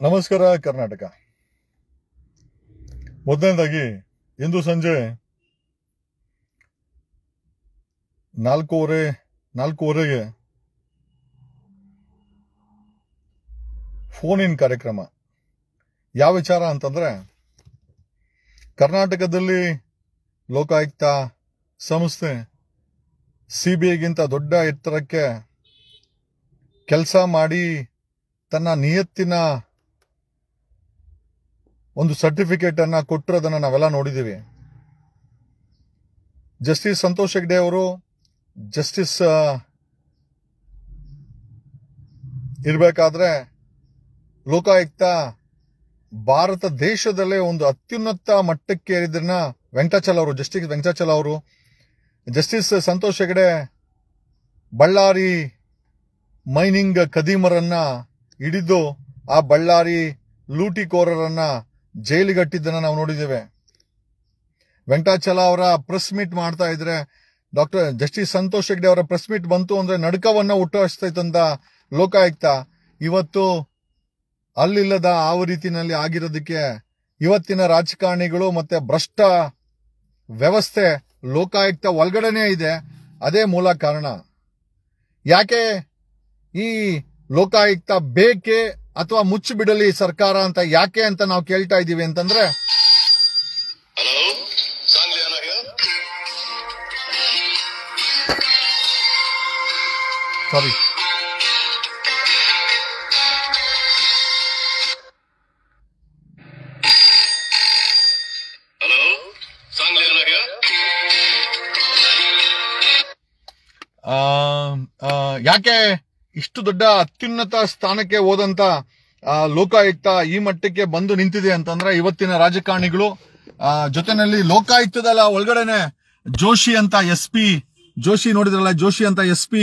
ನಮಸ್ಕಾರ ಕರ್ನಾಟಕ. ಮೊದಲನೇದಾಗಿ ಇಂದು ಸಂಜೆ 4:15 ಫೋನ್ ಇನ್ ಕಾರ್ಯಕ್ರಮ. ಯಾವ ವಿಚಾರ ಅಂತಂದ್ರೆ, ಕರ್ನಾಟಕದಲ್ಲಿ ಲೋಕಾಯುಕ್ತ ಸಂಸ್ಥೆ ಸಿಬಿಐಗಿಂತ ದೊಡ್ಡ ಎತ್ತರಕ್ಕೆ ಕೆಲಸ ಮಾಡಿ ತನ್ನ ನಿಯತ್ತಿನ ಒಂದು ಸರ್ಟಿಫಿಕೇಟ್ ಅನ್ನ ಕೊಟ್ಟಿರೋದನ್ನ ನಾವೆಲ್ಲ ನೋಡಿದೀವಿ. ಜಸ್ಟಿಸ್ ಸಂತೋಷ್ ಹೆಗ್ಡೆ ಅವರು ಜಸ್ಟಿಸ್ ಇರಬೇಕಾದ್ರೆ ಲೋಕಾಯುಕ್ತ ಭಾರತ ದೇಶದಲ್ಲೇ ಒಂದು ಅತ್ಯುನ್ನತ ಮಟ್ಟಕ್ಕೆ ಏರಿದ್ರನ್ನ ಜಸ್ಟಿಸ್ ವೆಂಕಟಾಚಲ ಅವರು, ಜಸ್ಟಿಸ್ ಸಂತೋಷ್ ಹೆಗ್ಡೆ ಬಳ್ಳಾರಿ ಮೈನಿಂಗ್ ಕದೀಮರನ್ನ ಹಿಡಿದು ಆ ಬಳ್ಳಾರಿ ಲೂಟಿಕೋರರನ್ನ ಜೈಲಿಗಟ್ಟಿದ್ದನ್ನ ನಾವು ನೋಡಿದ್ದೇವೆ. ವೆಂಕಟಾಚಲ ಅವರ ಪ್ರೆಸ್ ಮೀಟ್ ಮಾಡ್ತಾ ಇದ್ರೆ, ಜಸ್ಟಿಸ್ ಸಂತೋಷ್ ಹೆಗ್ಡೆ ಅವರ ಪ್ರೆಸ್ ಮೀಟ್ ಬಂತು ಅಂದ್ರೆ ನಡುಕವನ್ನ ಹುಟ್ಟುಹಾಯಿಸ್ತೈತಂತ ಲೋಕಾಯುಕ್ತ ಇವತ್ತು ಅಲ್ಲಿಲ್ಲದ ಆ ರೀತಿನಲ್ಲಿ ಆಗಿರೋದಕ್ಕೆ ಇವತ್ತಿನ ರಾಜಕಾರಣಿಗಳು ಮತ್ತೆ ಭ್ರಷ್ಟ ವ್ಯವಸ್ಥೆ ಲೋಕಾಯುಕ್ತ ಒಳಗಡೆನೇ ಇದೆ. ಅದೇ ಮೂಲ ಕಾರಣ. ಯಾಕೆ ಈ ಲೋಕಾಯುಕ್ತ ಬೇಕೆ ಅಥವಾ ಮುಚ್ಚಿಬಿಡಲಿ ಸರ್ಕಾರ ಅಂತ ಯಾಕೆ ಅಂತ ನಾವು ಕೇಳ್ತಾ ಇದ್ದೀವಿ ಅಂತಂದ್ರೆ, ಸಾರಿ ಯಾಕೆ ಇಷ್ಟು ದೊಡ್ಡ ಅತ್ಯುನ್ನತ ಸ್ಥಾನಕ್ಕೆ ಹೋದಂತ ಲೋಕಾಯುಕ್ತ ಈ ಮಟ್ಟಕ್ಕೆ ಬಂದು ನಿಂತಿದೆ ಅಂತಂದ್ರೆ, ಇವತ್ತಿನ ರಾಜಕಾರಣಿಗಳು ಜೊತೆನಲ್ಲಿ ಲೋಕಾಯುಕ್ತದ ಒಳಗಡೆನೆ ಜೋಶಿ ಅಂತ SP ಜೋಶಿ ನೋಡಿದ್ರಲ್ಲ, ಜೋಶಿ ಅಂತ SP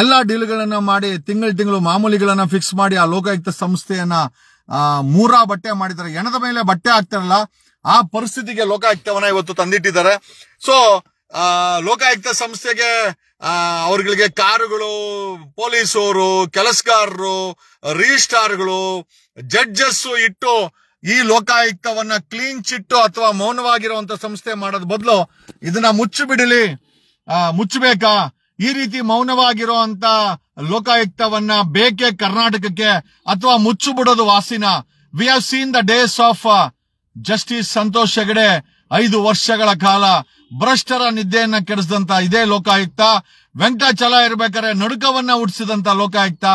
ಎಲ್ಲಾ ಡೀಲ್ಗಳನ್ನ ಮಾಡಿ ತಿಂಗಳು ಮಾಮೂಲಿಗಳನ್ನ ಫಿಕ್ಸ್ ಮಾಡಿ ಆ ಲೋಕಾಯುಕ್ತ ಸಂಸ್ಥೆಯನ್ನ ಮೂರಾ ಬಟ್ಟೆ ಮಾಡಿದ್ದಾರೆ. ಎಣದ ಮೇಲೆ ಬಟ್ಟೆ ಹಾಕ್ತಾರಲ್ಲ, ಆ ಪರಿಸ್ಥಿತಿಗೆ ಲೋಕಾಯುಕ್ತವನ್ನ ಇವತ್ತು ತಂದಿಟ್ಟಿದ್ದಾರೆ. ಸೊ ಲೋಕಾಯುಕ್ತ ಸಂಸ್ಥೆಗೆ ಅವ್ರಗಳಿಗೆ ಕಾರುಗಳು, ಪೊಲೀಸರು, ಕೆಲಸಗಾರರು, ರಿಜಿಸ್ಟ್ರಾರ್ಗಳು, ಜಡ್ಜಸ್ ಇಟ್ಟು ಈ ಲೋಕಾಯುಕ್ತವನ್ನ ಕ್ಲೀನ್ ಚಿಟ್ಟು ಅಥವಾ ಮೌನವಾಗಿರುವಂತ ಸಂಸ್ಥೆ ಮಾಡೋದ್ ಬದಲು ಇದನ್ನ ಮುಚ್ಚಬೇಕಾ? ಈ ರೀತಿ ಮೌನವಾಗಿರುವಂತ ಲೋಕಾಯುಕ್ತವನ್ನ ಬೇಕೆ ಕರ್ನಾಟಕಕ್ಕೆ ಅಥವಾ ಮುಚ್ಚು ಬಿಡೋದು ವಾಸಿನ? We have seen the days of justice Santosh Hegde. 5 ವರ್ಷಗಳ ಕಾಲ ಭ್ರಷ್ಟರ ನಿದ್ದೆಯನ್ನ ಕೆಡಿಸಿದಂತ ಇದೇ ಲೋಕಾಯುಕ್ತ, ವೆಂಕಟಾಚಲ ಇರ್ಬೇಕಾದ್ರೆ ನಡುಕವನ್ನ ಹುಟ್ಟಿಸಿದಂತ ಲೋಕಾಯುಕ್ತ.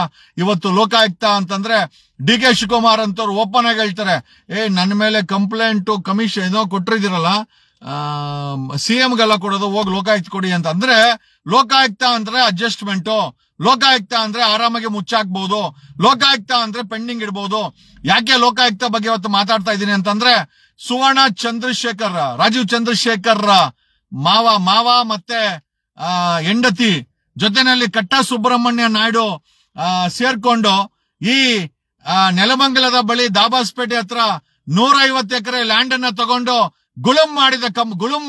ಇವತ್ತು ಲೋಕಾಯುಕ್ತ ಅಂತಂದ್ರೆ DK ಶಿವಕುಮಾರ್ ಅಂತವ್ರು ಓಪನ್ ಆಗಿ ಹೇಳ್ತಾರೆ, ನನ್ನ ಮೇಲೆ ಕಂಪ್ಲೇಂಟ್ ಕಮಿಷನ್ ಏನೋ ಕೊಟ್ಟಿದ್ದೀರಲ್ಲ, CMಗೆಲ್ಲ ಕೊಡೋದು, ಹೋಗಿ ಲೋಕಾಯುಕ್ತ ಕೊಡಿ ಅಂತ. ಅಂದ್ರೆ ಲೋಕಾಯುಕ್ತ ಅಂದ್ರೆ ಅಡ್ಜಸ್ಟ್ಮೆಂಟ್, ಲೋಕಾಯುಕ್ತ ಅಂದ್ರೆ ಆರಾಮಾಗಿ ಮುಚ್ಚಾಕ್ಬಹುದು, ಲೋಕಾಯುಕ್ತ ಅಂದ್ರೆ ಪೆಂಡಿಂಗ್ ಇಡಬಹುದು. ಯಾಕೆ ಲೋಕಾಯುಕ್ತ ಬಗ್ಗೆ ಇವತ್ತು ಮಾತಾಡ್ತಾ ಇದ್ದೀನಿ ಅಂತಂದ್ರೆ, ಸುವರ್ಣ ಚಂದ್ರಶೇಖರ್, ರಾಜೀವ್ ಚಂದ್ರಶೇಖರ್ ಮಾವ ಮತ್ತೆ ಹೆಂಡತಿ ಜೊತೆನಲ್ಲಿ ಕಟ್ಟಾ ಸುಬ್ರಹ್ಮಣ್ಯ ನಾಯ್ಡು ಸೇರ್ಕೊಂಡು ಈ ನೆಲಮಂಗಲದ ಬಳಿ ದಾಬಾಸ್ಪೇಟೆ ಹತ್ರ 150 ಎಕರೆ ಲ್ಯಾಂಡ್ ಅನ್ನ ತಗೊಂಡು ಗುಳುಂ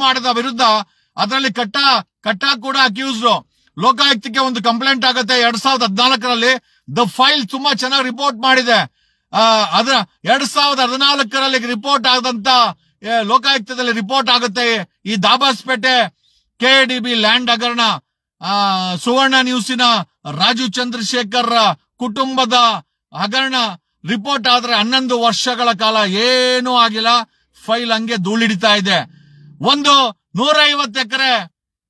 ಮಾಡಿದ ವಿರುದ್ಧ ಅದರಲ್ಲಿ ಕಟ್ಟಾ ಕೂಡ ಅಕ್ಯೂಸ್ಡ್. ಲೋಕಾಯುಕ್ತಕ್ಕೆ ಒಂದು ಕಂಪ್ಲೇಂಟ್ ಆಗುತ್ತೆ 2014ರಲ್ಲಿ. ದ ಫೈಲ್ ತುಂಬಾ ಚೆನ್ನಾಗಿ ರಿಪೋರ್ಟ್ ಮಾಡಿದೆ. ಅದ್ರ 2014ರಲ್ಲಿ ರಿಪೋರ್ಟ್ ಆದಂತ ಲೋಕಾಯುಕ್ತದಲ್ಲಿ ರಿಪೋರ್ಟ್ ಆಗುತ್ತೆ. ಈ ದಾಬಾಸ್ಪೇಟೆ KDB ಲ್ಯಾಂಡ್ ಹಗರಣ ಸುವರ್ಣ ನ್ಯೂಸಿನ ರಾಜೀವ್ ಚಂದ್ರಶೇಖರ್ ಕುಟುಂಬದ ಹಗರಣ ರಿಪೋರ್ಟ್ ಆದ್ರೆ 11 ವರ್ಷಗಳ ಕಾಲ ಏನೂ ಆಗಿಲ್ಲ. ಫೈಲ್ ಹಂಗೆ ಧೂಳಿಡಿತಾ ಇದೆ. ಒಂದು 150 ಎಕರೆ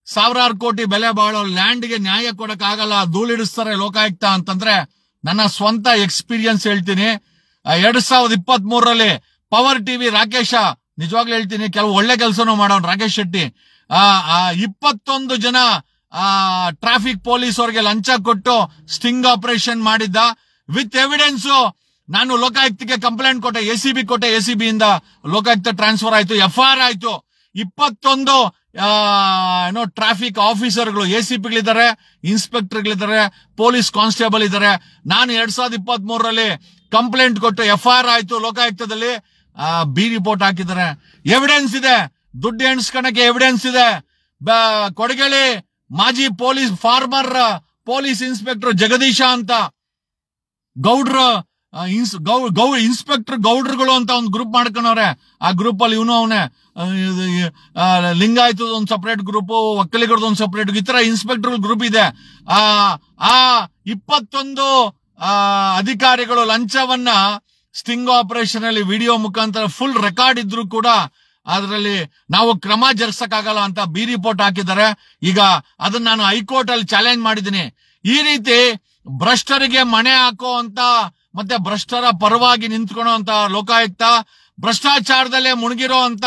ಸಾವಿರಾರು ಕೋಟಿ ಬೆಲೆ ಬಾಳೋ ಲ್ಯಾಂಡ್ಗೆ ನ್ಯಾಯ ಕೊಡಕ್ ಆಗಲ್ಲ, ಧೂಳಿಡಿಸ್ತಾರೆ ಲೋಕಾಯುಕ್ತ ಅಂತಂದ್ರೆ, ನನ್ನ ಸ್ವಂತ ಎಕ್ಸ್ಪೀರಿಯನ್ಸ್ ಹೇಳ್ತೀನಿ. 2023ರಲ್ಲಿ ಪವರ್ ಟಿವಿ ರಾಕೇಶ, ನಿಜವಾಗ್ಲೂ ಹೇಳ್ತೀನಿ, ಕೆಲವು ಒಳ್ಳೆ ಕೆಲಸನೂ ಮಾಡೋನ್ ರಾಕೇಶ್ ಶೆಟ್ಟಿ, 21 ಜನ ಟ್ರಾಫಿಕ್ ಪೊಲೀಸ್ ಅವ್ರಿಗೆ ಲಂಚ ಕೊಟ್ಟು ಸ್ಟಿಂಗ್ ಆಪರೇಷನ್ ಮಾಡಿದ್ದ. ವಿತ್ ಎವಿಡೆನ್ಸ್ ನಾನು ಲೋಕಾಯುಕ್ತಕ್ಕೆ ಕಂಪ್ಲೇಂಟ್ ಕೊಟ್ಟೆ, ACB ಇಂದ ಲೋಕಾಯುಕ್ತ ಟ್ರಾನ್ಸ್ಫರ್ ಆಯ್ತು, FIR ಆಯ್ತು. 21 ಟ್ರಾಫಿಕ್ ಆಫೀಸರ್ಗಳು, ACPಗಳಿದ್ದಾರೆ, ಇನ್ಸ್ಪೆಕ್ಟರ್ಗಳಿದ್ದಾರೆ, ಪೊಲೀಸ್ ಕಾನ್ಸ್ಟೇಬಲ್ ಇದ್ದಾರೆ. ನಾನು 2023ರಲ್ಲಿ ಕಂಪ್ಲೇಂಟ್ ಕೊಟ್ಟು FIR ಆಯ್ತು ಲೋಕಾಯುಕ್ತದಲ್ಲಿ. B ರಿಪೋರ್ಟ್ ಹಾಕಿದ್ದಾರೆ. ಎವಿಡೆನ್ಸ್ ಇದೆ, ದುಡ್ಡು ಎಣಿಸ್ಕೊಳಕ್ಕೆ ಎವಿಡೆನ್ಸ್ ಇದೆ. ಕೊಡಗೇಳಿ ಮಾಜಿ ಫಾರ್ಮರ್ ಪೊಲೀಸ್ ಇನ್ಸ್ಪೆಕ್ಟರ್ ಜಗದೀಶ ಅಂತ ಗೌಡ್ರ ಇನ್ಸ್ಪೆಕ್ಟರ್ ಗೌಡ್ರುಗಳು ಅಂತ ಒಂದು ಗ್ರೂಪ್ ಮಾಡ್ಕೊಂಡವ್ರೆ. ಆ ಗ್ರೂಪ್ ಅಲ್ಲಿ ಇವನು ಅವನೇ ಲಿಂಗಾಯತದ ಒಂದು ಸಪರೇಟ್ ಗ್ರೂಪ್, ಒಕ್ಕಲಿಗರದ ಒಂದು ಸಪರೇಟ್, ಈ ತರ ಇನ್ಸ್ಪೆಕ್ಟರ್ ಗ್ರೂಪ್ ಇದೆ. ಆ 21 ಅಧಿಕಾರಿಗಳು ಲಂಚವನ್ನ ಸ್ಟಿಂಗ್ ಆಪರೇಷನ್ ಅಲ್ಲಿ ವಿಡಿಯೋ ಮುಖಾಂತರ ಫುಲ್ ರೆಕಾರ್ಡ್ ಇದ್ರು ಕೂಡ ಅದರಲ್ಲಿ ನಾವು ಕ್ರಮ ಜರುಗಿಸಕ್ಕಾಗಲ್ಲ ಅಂತ ಬಿ ರಿಪೋರ್ಟ್ ಹಾಕಿದ್ದಾರೆ. ಈಗ ಅದನ್ನ ನಾನು ಹೈಕೋರ್ಟ್ ಅಲ್ಲಿ ಚಾಲೆಂಜ್ ಮಾಡಿದ್ದೀನಿ. ಈ ರೀತಿ ಭ್ರಷ್ಟರಿಗೆ ಮಣೆ ಹಾಕೋ ಅಂತ ಮತ್ತೆ ಭ್ರಷ್ಟರ ಪರವಾಗಿ ನಿಂತ್ಕೊಳ್ಳೋ ಅಂತ ಲೋಕಾಯುಕ್ತ, ಭ್ರಷ್ಟಾಚಾರದಲ್ಲೇ ಮುಳುಗಿರೋ ಅಂತ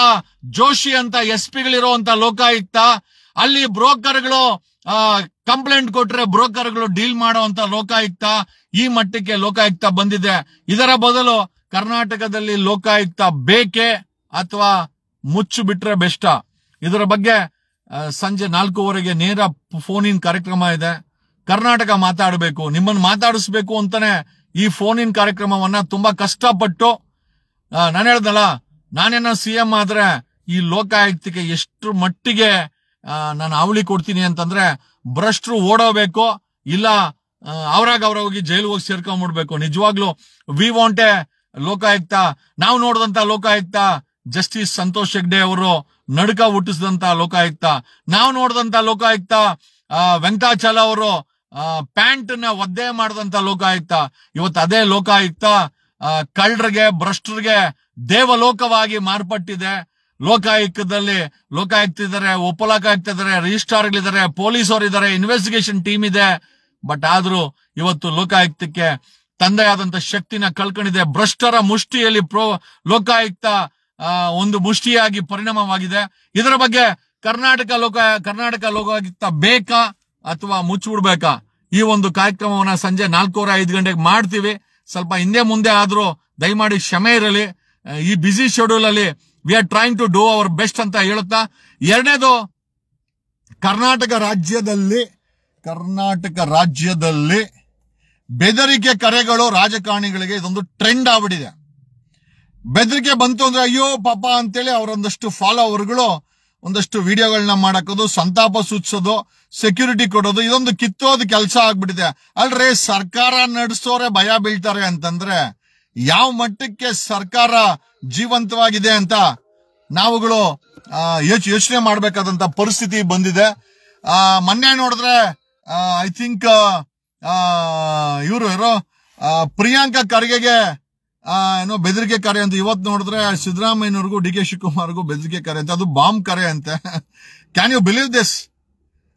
ಜೋಶಿ ಅಂತ SP-ಗಳಿರೋ ಅಂತ ಲೋಕಾಯುಕ್ತ, ಅಲ್ಲಿ ಬ್ರೋಕರ್ಗಳು ಕಂಪ್ಲೇಂಟ್ ಕೊಟ್ರೆ ಬ್ರೋಕರ್ಗಳು ಡೀಲ್ ಮಾಡೋ ಅಂತ ಲೋಕಾಯುಕ್ತ, ಈ ಮಟ್ಟಕ್ಕೆ ಲೋಕಾಯುಕ್ತ ಬಂದಿದೆ. ಇದರ ಬದಲು ಕರ್ನಾಟಕದಲ್ಲಿ ಲೋಕಾಯುಕ್ತ ಬೇಕೇ ಅಥವಾ ಮುಚ್ಚು ಬಿಟ್ರೆ ಬೆಷ್ಟ? ಇದರ ಬಗ್ಗೆ ಸಂಜೆ 4:15 ನೇರ ಫೋನ್ ಇನ್ ಕಾರ್ಯಕ್ರಮ ಇದೆ. ಕರ್ನಾಟಕ ಮಾತಾಡಬೇಕು, ನಿಮ್ಮನ್ನು ಮಾತಾಡಿಸ್ಬೇಕು ಅಂತಾನೆ ಈ ಫೋನ್ ಇನ್ ಕಾರ್ಯಕ್ರಮವನ್ನ ತುಂಬಾ ಕಷ್ಟಪಟ್ಟು ನಾನು ಹೇಳ್ದಲ್ಲ, ನಾನೇನೋ CM ಆದ್ರೆ ಈ ಲೋಕಾಯುಕ್ತಕ್ಕೆ ಎಷ್ಟು ಮಟ್ಟಿಗೆ ನಾನು ಅವಳಿ ಕೊಡ್ತೀನಿ ಅಂತಂದ್ರೆ, ಭ್ರಷ್ಟರು ಓಡೋಬೇಕು, ಇಲ್ಲ ಅವ್ರಾಗ ಹೋಗಿ ಜೈಲು ಹೋಗಿ ಸೇರ್ಕೊಂಡ್ಬಿಡ್ಬೇಕು. ನಿಜವಾಗ್ಲು ವಿ ವಾಂಟ್ ಎ ಲೋಕಾಯುಕ್ತ. ನಾವು ನೋಡಿದಂತ ಲೋಕಾಯುಕ್ತ ಜಸ್ಟಿಸ್ ಸಂತೋಷ್ ಹೆಗ್ಡೆ ಅವರು ನಡುಕ ಹುಟ್ಟಿಸಿದಂತ ಲೋಕಾಯುಕ್ತ. ನಾವು ನೋಡಿದಂತ ಲೋಕಾಯುಕ್ತ ವೆಂಕಟಾಚಲ ಅವರು ಪ್ಯಾಂಟ್ ನ ಒದ್ದೆ ಮಾಡಿದಂತ ಲೋಕಾಯುಕ್ತ. ಇವತ್ತು ಅದೇ ಲೋಕಾಯುಕ್ತ ಕಳ್ಳರಿಗೆ ಭ್ರಷ್ಟರಿಗೆ ದೇವಲೋಕವಾಗಿ ಮಾರ್ಪಟ್ಟಿದೆ. ಲೋಕಾಯುಕ್ತ ಇದಾರೆ, ಉಪಲೋಕಾಯುಕ್ತ ಇದಾರೆ, ರಿಜಿಸ್ಟ್ರಾರ್ಗಳಿದ್ದಾರೆ, ಪೊಲೀಸರು ಇದಾರೆ, ಇನ್ವೆಸ್ಟಿಗೇಷನ್ ಟೀಮ್ ಇದೆ. ಬಟ್ ಆದ್ರೂ ಇವತ್ತು ಲೋಕಾಯುಕ್ತಕ್ಕೆ ತಂದೆ ಆದಂತ ಶಕ್ತಿನ ಕಳ್ಕೊಂಡಿದೆ. ಭ್ರಷ್ಟರ ಮುಷ್ಟಿಯಲ್ಲಿ ಲೋಕಾಯುಕ್ತ ಒಂದು ಮುಷ್ಟಿಯಾಗಿ ಪರಿಣಾಮವಾಗಿದೆ. ಇದರ ಬಗ್ಗೆ ಕರ್ನಾಟಕ ಲೋಕಾಯುಕ್ತ ಬೇಕಾ ಅಥವಾ ಮುಚ್ಚಿಬಿಡ್ಬೇಕಾ? ಈ ಒಂದು ಕಾರ್ಯಕ್ರಮವನ್ನ ಸಂಜೆ 4:05 ಗಂಟೆಗೆ ಮಾಡ್ತೀವಿ. ಸ್ವಲ್ಪ ಹಿಂದೆ ಮುಂದೆ ಆದ್ರೂ ದಯಮಾಡಿ ಕ್ಷಮೆ ಇರಲಿ. ಈ ಬಿಸಿ ಶೆಡ್ಯೂಲ್ ಅಲ್ಲಿ we are trying to do our best ಅಂತ ಹೇಳುತ್ತಾ, ಎರಡನೇದು, ಕರ್ನಾಟಕ ರಾಜ್ಯದಲ್ಲಿ ಬೆದರಿಕೆ ಕರೆಗಳು ರಾಜಕಾರಣಿಗಳಿಗೆ ಇದೊಂದು ಟ್ರೆಂಡ್ ಆಗ್ಬಿಟ್ಟಿದೆ. ಬೆದರಿಕೆ ಬಂತು ಅಂದ್ರೆ ಅಯ್ಯೋ ಪಾಪ ಅಂತೇಳಿ ಅವರೊಂದಷ್ಟು ಫಾಲೋವರ್ಗಳು ಒಂದಷ್ಟು ವಿಡಿಯೋಗಳನ್ನ ಮಾಡಾಕೋದು, ಸಂತಾಪ ಸೂಚಿಸೋದು, ಸೆಕ್ಯೂರಿಟಿ ಕೊಡೋದು, ಇದೊಂದು ಕಿತ್ತೋದು ಕೆಲಸ ಆಗ್ಬಿಟ್ಟಿದೆ. ಅಲ್ರಿ, ಸರ್ಕಾರ ನಡೆಸೋರೆ ಭಯ ಬೀಳ್ತಾರೆ ಅಂತಂದ್ರೆ ಯಾವ ಮಟ್ಟಕ್ಕೆ ಸರ್ಕಾರ ಜೀವಂತವಾಗಿದೆ ಅಂತ ನಾವುಗಳು ಯೋಚನೆ ಮಾಡ್ಬೇಕಾದಂತ ಪರಿಸ್ಥಿತಿ ಬಂದಿದೆ. ಮೊನ್ನೆ ನೋಡಿದ್ರೆ ಐ ಥಿಂಕ್ ಇವರು ಪ್ರಿಯಾಂಕಾ ಖರ್ಗೆಗೆ ಏನೋ ಬೆದರಿಕೆ ಕರೆ ಅಂತ. ಇವತ್ತು ನೋಡಿದ್ರೆ ಸಿದ್ದರಾಮಯ್ಯನವ್ರಿಗೂ DK ಶಿವಕುಮಾರ್ಗೂ ಬೆದರಿಕೆ ಕರೆ ಅಂತ. ಅದು ಬಾಂಬ್ ಕರೆ ಅಂತೆ. Can you believe this?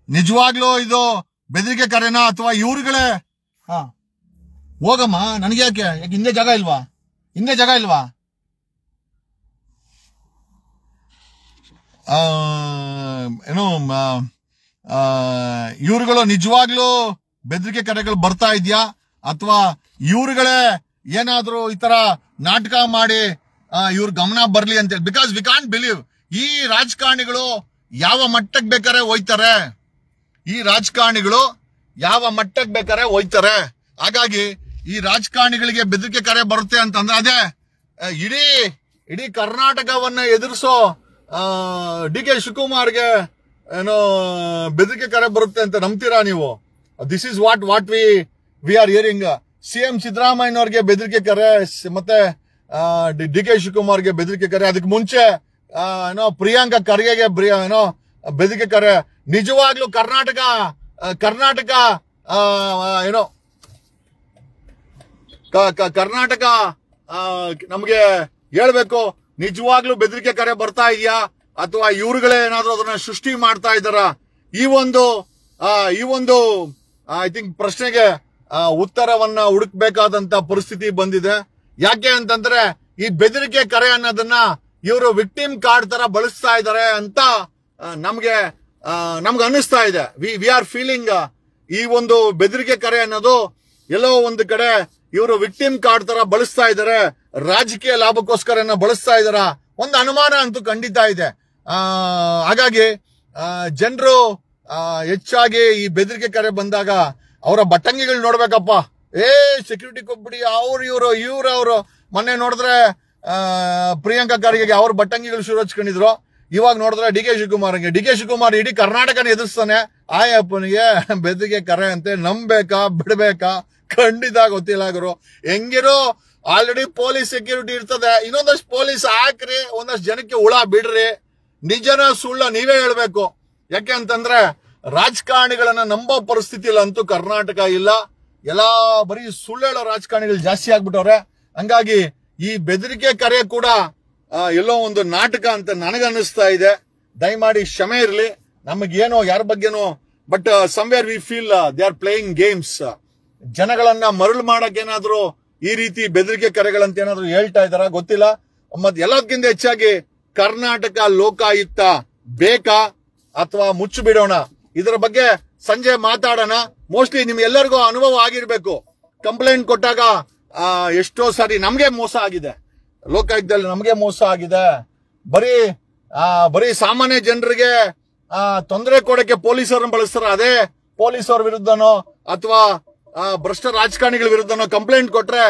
ನಿಜವಾಗ್ಲೂ ಇದು ಬೆದರಿಕೆ ಕರೆನಾ ಅಥವಾ ಇವ್ರುಗಳೇ? ಹೋಗಮ್ಮ, ನನಗೆ ಯಾಕೆ ಹಿಂದೆ ಜಾಗ ಇಲ್ವಾ? ಏನೋ ಇವ್ರುಗಳು ನಿಜವಾಗ್ಲೂ ಬೆದರಿಕೆ ಕರೆಗಳು ಬರ್ತಾ ಇದೆಯಾ ಅಥವಾ ಇವ್ರುಗಳೇ ಏನಾದ್ರೂ ಈ ತರ ನಾಟಕ ಮಾಡಿ ಇವ್ರ ಗಮನ ಬರ್ಲಿ ಅಂತೇಳಿ? Because we can't believe. ಈ ರಾಜಕಾರಣಿಗಳು ಯಾವ ಮಟ್ಟಕ್ಕೆ ಬೇಕಾರೆ ಹೋಯ್ತಾರೆ. ಹಾಗಾಗಿ ಈ ರಾಜಕಾರಣಿಗಳಿಗೆ ಬೆದರಿಕೆ ಕರೆ ಬರುತ್ತೆ ಅಂತಂದ್ರೆ ಅದೇ ಇಡೀ ಕರ್ನಾಟಕವನ್ನ ಎದುರಿಸೋ DK ಶಿವಕುಮಾರ್ಗೆ ಏನೋ ಬೆದರಿಕೆ ಕರೆ ಬರುತ್ತೆ ಅಂತ ನಂಬ್ತೀರಾ ನೀವು? This is what we are hearing. CM ಸಿದ್ದರಾಮಯ್ಯನವ್ರಿಗೆ ಬೆದರಿಕೆ ಕರೆ, ಮತ್ತೆ DK ಶಿವಕುಮಾರ್ಗೆ ಬೆದರಿಕೆ ಕರೆ. ಅದಕ್ಕೆ ಮುಂಚೆ ಏನೋ ಪ್ರಿಯಾಂಕಾ ಖರ್ಗೆಗೆ ಏನೋ ಬೆದರಿಕೆ ಕರೆ. ನಿಜವಾಗ್ಲೂ ಕರ್ನಾಟಕ ಏನೋ ಕರ್ನಾಟಕ ನಮ್ಗೆ ಹೇಳ್ಬೇಕು, ನಿಜವಾಗ್ಲೂ ಬೆದರಿಕೆ ಕರೆ ಬರ್ತಾ ಇದೆಯಾ ಅಥವಾ ಇವ್ರುಗಳೇ ಏನಾದ್ರೂ ಅದನ್ನ ಸೃಷ್ಟಿ ಮಾಡ್ತಾ ಇದ್ದಾರ? ಈ ಒಂದು ಐ ಥಿಂಕ್ ಪ್ರಶ್ನೆಗೆ ಉತ್ತರವನ್ನ ಹುಡುಕ್ಬೇಕಾದಂತ ಪರಿಸ್ಥಿತಿ ಬಂದಿದೆ. ಯಾಕೆ ಅಂತಂದ್ರೆ ಈ ಬೆದರಿಕೆ ಕರೆ ಅನ್ನೋದನ್ನ ಇವರು ವಿಕ್ಟಿಮ್ ಕಾರ್ಡ್ ತರ ಬಳಸ್ತಾ ಇದ್ದಾರೆ ಅಂತ ನಮ್ಗೆ ಅನ್ನಿಸ್ತಾ ಇದೆ. ವಿ ಆರ್ ಫೀಲಿಂಗ್ ಈ ಒಂದು ಬೆದರಿಕೆ ಕರೆ ಅನ್ನೋದು ಎಲ್ಲೋ ಒಂದು ಕಡೆ ಇವರು ವಿಕ್ಟಿಮ್ ಕಾರ್ಡ್ ತರ ಬಳಸ್ತಾ ಇದ್ದಾರೆ, ರಾಜಕೀಯ ಲಾಭಕ್ಕೋಸ್ಕರ ಬಳಸ್ತಾ ಇದಾರ, ಒಂದು ಅನುಮಾನ ಅಂತೂ ಖಂಡಿತ ಇದೆ. ಹಾಗಾಗಿ ಜನರು ಹೆಚ್ಚಾಗಿ ಈ ಬೆದರಿಕೆ ಕರೆ ಬಂದಾಗ ಅವರ ಬಟ್ಟಂಗಿಗಳು ನೋಡ್ಬೇಕಪ್ಪ. ಸೆಕ್ಯೂರಿಟಿ ಕೊಟ್ಬಿಡಿ, ಇವ್ರು ಮೊನ್ನೆ ನೋಡಿದ್ರೆ ಪ್ರಿಯಾಂಕಾ ಖರ್ಗೆಗೆ ಅವ್ರ ಬಟ್ಟಂಗಿಗಳು ಶುರು ಹಚ್ಕೊಂಡಿದ್ರು. ಇವಾಗ ನೋಡಿದ್ರೆ DK ಶಿವಕುಮಾರ್ ಇಡೀ ಕರ್ನಾಟಕನ ಎದುರಿಸ್ತಾನೆ. ಆಯಪ್ಪನಿಗೆ ಬೆದರಿಕೆ ಕರೆ ಅಂತೆ. ನಂಬೇಕಾ ಬಿಡ್ಬೇಕಾ? ಖಂಡಿತ ಗೊತ್ತಿಲ್ಲ ಗುರು. ಹೆಂಗಿರೋ ಆಲ್ರೆಡಿ ಪೊಲೀಸ್ ಸೆಕ್ಯೂರಿಟಿ ಇರ್ತದೆ, ಇನ್ನೊಂದಷ್ಟು ಪೊಲೀಸ್ ಹಾಕ್ರಿ, ಒಂದಷ್ಟು ಜನಕ್ಕೆ ಹುಳ ಬಿಡ್ರಿ. ನಿಜನ ಸುಳ್ಳ ನೀವೇ ಹೇಳ್ಬೇಕು. ಯಾಕೆ ಅಂತಂದ್ರೆ ರಾಜಕಾರಣಿಗಳನ್ನ ನಂಬೋ ಪರಿಸ್ಥಿತಿಲಂತೂ ಕರ್ನಾಟಕ ಇಲ್ಲ. ಎಲ್ಲಾ ಬರೀ ಸುಳ್ಳು ಹೇಳೋ ರಾಜಕಾರಣಿಗಳು ಜಾಸ್ತಿ ಆಗ್ಬಿಟ್ಟವ್ರೆ. ಹಂಗಾಗಿ ಈ ಬೆದರಿಕೆ ಕರೆ ಕೂಡ ಎಲ್ಲೋ ಒಂದು ನಾಟಕ ಅಂತ ನನಗನ್ನಿಸ್ತಾ ಇದೆ. ದಯಮಾಡಿ ಕ್ಷಮೆ ಇರಲಿ, ನಮಗೇನೋ ಯಾರ ಬಗ್ಗೆನೋ, but somewhere we feel they are playing games. ಜನಗಳನ್ನ ಮರಳು ಮಾಡಕ್ ಏನಾದ್ರು ಈ ರೀತಿ ಬೆದರಿಕೆ ಕರೆಗಳಂತ ಏನಾದ್ರು ಹೇಳ್ತಾ ಇದಾರ ಗೊತ್ತಿಲ್ಲ. ಮತ್ತೆ ಎಲ್ಲದಕ್ಕಿಂತ ಹೆಚ್ಚಾಗಿ ಕರ್ನಾಟಕ ಲೋಕಾಯುಕ್ತ ಬೇಕಾ ಅಥವಾ ಮುಚ್ಚು ಬಿಡೋಣ, ಇದರ ಬಗ್ಗೆ ಸಂಜೆ ಮಾತಾಡೋಣ. ಮೋಸ್ಟ್ಲಿ ನಿಮ್ಗೆಲ್ಲರಿಗೂ ಅನುಭವ ಆಗಿರ್ಬೇಕು. ಕಂಪ್ಲೇಂಟ್ ಕೊಟ್ಟಾಗ ಎಷ್ಟೋ ಸಾರಿ ನಮ್ಗೆ ಮೋಸ ಆಗಿದೆ, ಲೋಕಾಯುಕ್ತದಲ್ಲಿ ನಮ್ಗೆ ಮೋಸ ಆಗಿದೆ. ಬರೀ ಸಾಮಾನ್ಯ ಜನರಿಗೆ ತೊಂದರೆ ಕೊಡಕ್ಕೆ ಪೊಲೀಸರನ್ನು ಬಳಸ್ತಾರ. ಅದೇ ಪೊಲೀಸರ ವಿರುದ್ಧನೋ ಅಥವಾ ಭ್ರಷ್ಟ ರಾಜಕಾರಣಿಗಳ ವಿರುದ್ಧನೋ ಕಂಪ್ಲೇಂಟ್ ಕೊಟ್ರೆ